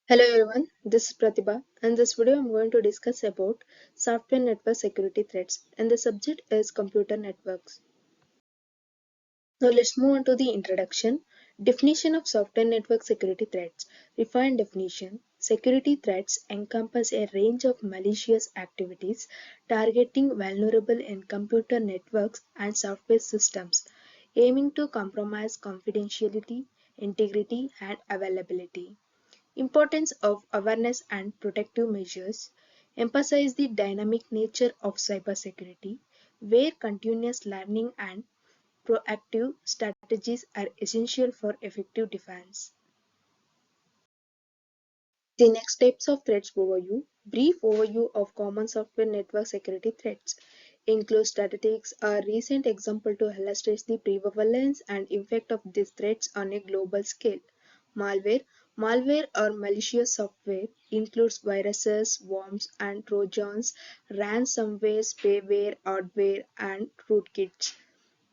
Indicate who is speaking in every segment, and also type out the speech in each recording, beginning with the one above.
Speaker 1: Hello everyone, this is Pratibha. In this video I'm going to discuss about software network security threats and the subject is computer networks. Now let's move on to the introduction. Definition of software network security threats. Refined definition. Security threats encompass a range of malicious activities targeting vulnerable in computer networks and software systems, aiming to compromise confidentiality, integrity and availability. Importance of awareness and protective measures emphasize the dynamic nature of cybersecurity, where continuous learning and proactive strategies are essential for effective defense. The next steps of threats overview. Brief overview of common software network security threats. Include statistics, a recent example to illustrate the prevalence and effect of these threats on a global scale. Malware. Malware or malicious software includes viruses, worms, and trojans, ransomware, spyware, adware, and rootkits.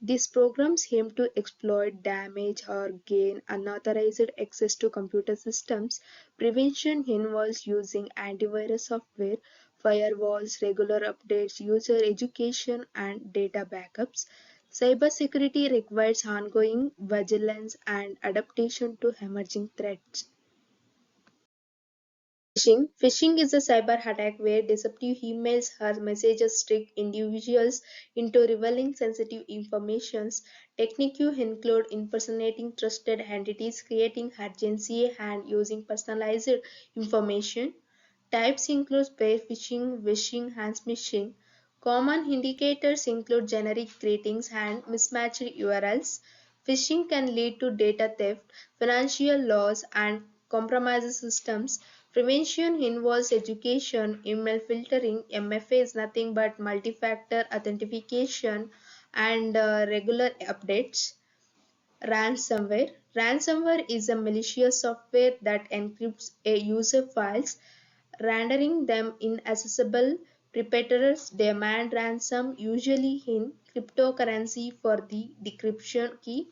Speaker 1: These programs aim to exploit, damage, or gain unauthorized access to computer systems. Prevention involves using antivirus software, firewalls, regular updates, user education, and data backups. Cybersecurity requires ongoing vigilance and adaptation to emerging threats. Phishing. Phishing is a cyber attack where deceptive emails or messages trick individuals into revealing sensitive information. Techniques include impersonating trusted entities, creating urgency, and using personalized information. Types include spear phishing, wishing, and smishing. Common indicators include generic greetings and mismatched URLs. Phishing can lead to data theft, financial loss, and compromises systems. Prevention involves education, email filtering. MFA is nothing but multi-factor authentication and regular updates. Ransomware. Ransomware is a malicious software that encrypts a user files, rendering them inaccessible. Perpetrators demand ransom, usually in cryptocurrency, for the decryption key.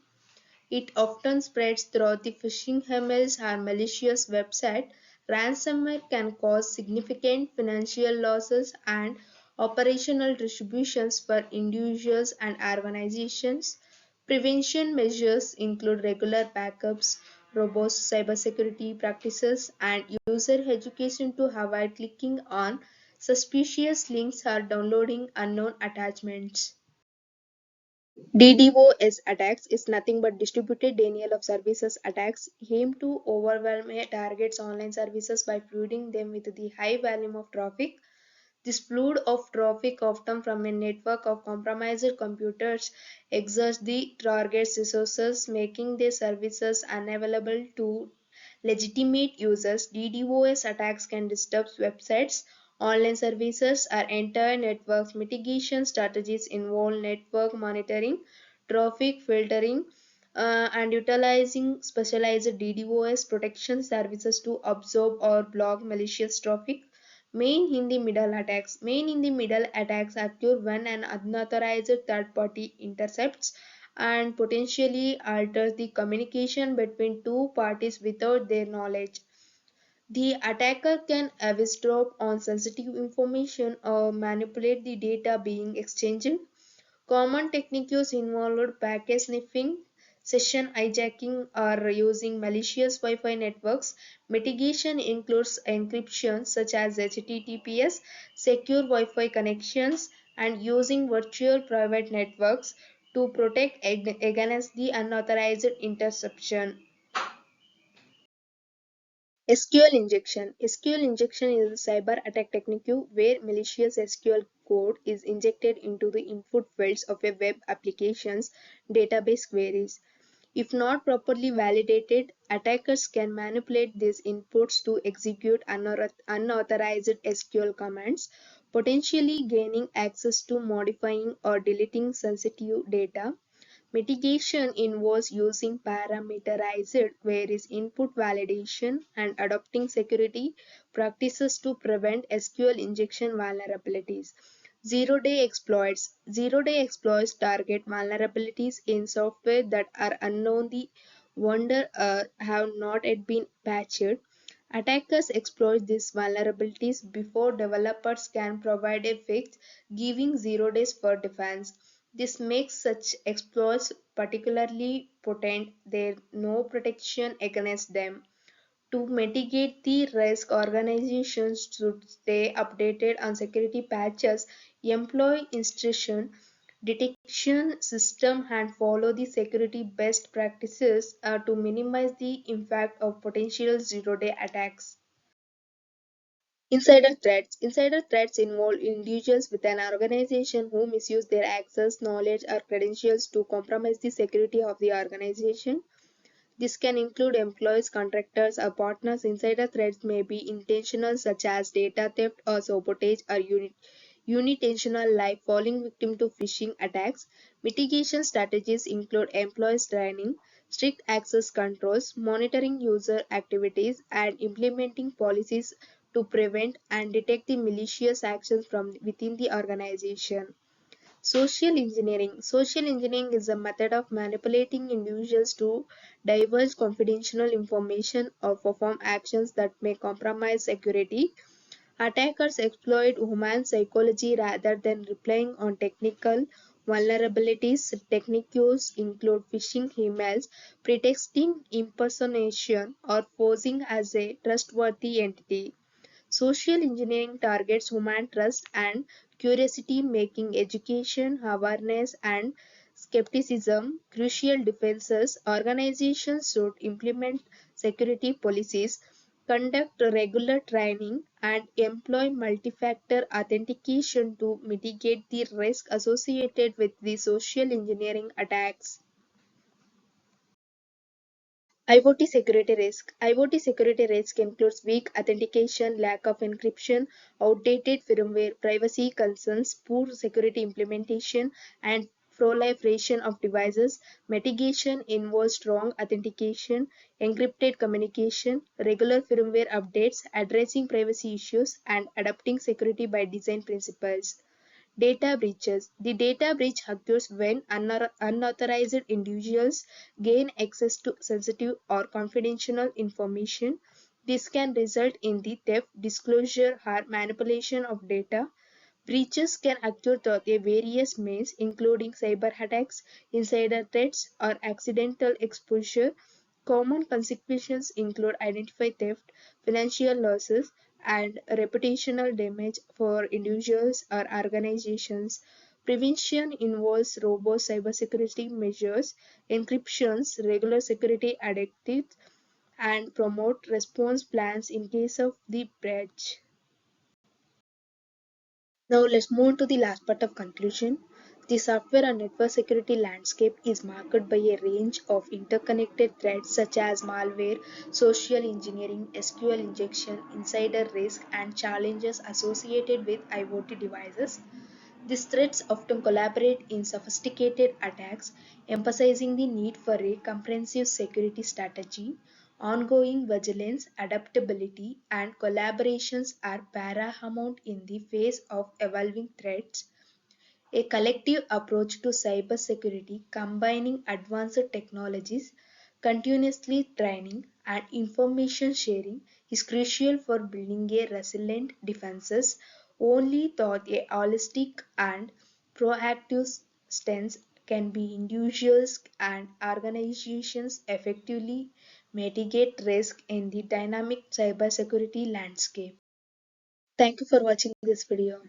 Speaker 1: It often spreads through the phishing emails or malicious website. Ransomware can cause significant financial losses and operational disruptions for individuals and organizations. Prevention measures include regular backups, robust cybersecurity practices, and user education to avoid clicking on suspicious links or downloading unknown attachments. DDoS attacks is nothing but distributed denial of services attacks aimed to overwhelm a target's online services by flooding them with the high volume of traffic. This flood of traffic, often from a network of compromised computers, exhausts the target's resources, making their services unavailable to legitimate users. DDoS attacks can disturb websites, online services, or entire networks. Mitigation strategies involve network monitoring, traffic filtering, and utilizing specialized DDoS protection services to absorb or block malicious traffic. Main in the middle attacks. Main in the middle attacks occur when an unauthorized third party intercepts and potentially alters the communication between two parties without their knowledge. The attacker can eavesdrop on sensitive information or manipulate the data being exchanged. Common techniques involved packet sniffing, session hijacking, or using malicious Wi-Fi networks. Mitigation includes encryption such as HTTPS, secure Wi-Fi connections, and using virtual private networks to protect against the unauthorized interception. SQL injection. SQL injection is a cyber attack technique where malicious SQL code is injected into the input fields of a web application's database queries. If not properly validated, attackers can manipulate these inputs to execute unauthorized SQL commands, potentially gaining access to modifying or deleting sensitive data. Mitigation involves using parameterized queries input validation and adopting security practices to prevent SQL injection vulnerabilities. Zero-day exploits. Zero-day exploits target vulnerabilities in software that are unknown the wonder have not yet been patched. Attackers exploit these vulnerabilities before developers can provide a fix, giving 0 days for defense. This makes such exploits particularly potent. There no protection against them. To mitigate the risk, organizations should stay updated on security patches, employ intrusion detection system, and follow the security best practices to minimize the impact of potential zero-day attacks. Insider threats. Insider threats involve individuals within an organization who misuse their access, knowledge, or credentials to compromise the security of the organization. This can include employees, contractors, or partners. Insider threats may be intentional, such as data theft or sabotage, or unintentional, like falling victim to phishing attacks. Mitigation strategies include employees training, strict access controls, monitoring user activities, and implementing policies to prevent and detect the malicious actions from within the organization. Social engineering. Social engineering is a method of manipulating individuals to divulge confidential information or perform actions that may compromise security. Attackers exploit human psychology rather than relying on technical vulnerabilities. Techniques include phishing emails, pretexting impersonation, or posing as a trustworthy entity. Social engineering targets human trust and curiosity, making education, awareness, and skepticism crucial defenses. Organizations should implement security policies, conduct regular training, and employ multi-factor authentication to mitigate the risk associated with the social engineering attacks. IoT security risk. IoT security risk includes weak authentication, lack of encryption, outdated firmware, privacy concerns, poor security implementation, and proliferation of devices. Mitigation involves strong authentication, encrypted communication, regular firmware updates, addressing privacy issues, and adopting security by design principles. Data breaches. The data breach occurs when unauthorized individuals gain access to sensitive or confidential information. This can result in the theft, disclosure, or manipulation of data. Breaches can occur through various means, including cyber attacks, insider threats, or accidental exposure. Common consequences include identity theft, financial losses, and reputational damage for individuals or organizations. Prevention involves robust cybersecurity measures, encryptions, regular security audits, and promote response plans in case of the breach. Now let's move to the last part of conclusion. The software and network security landscape is marked by a range of interconnected threats such as malware, social engineering, SQL injection, insider risk, and challenges associated with IoT devices. These threats often collaborate in sophisticated attacks, emphasizing the need for a comprehensive security strategy. Ongoing vigilance, adaptability, and collaborations are paramount in the face of evolving threats. A collective approach to cybersecurity combining advanced technologies, continuously training, and information sharing is crucial for building a resilient defenses. Only through a holistic and proactive stance can be individuals and organizations effectively mitigate risk in the dynamic cybersecurity landscape. Thank you for watching this video.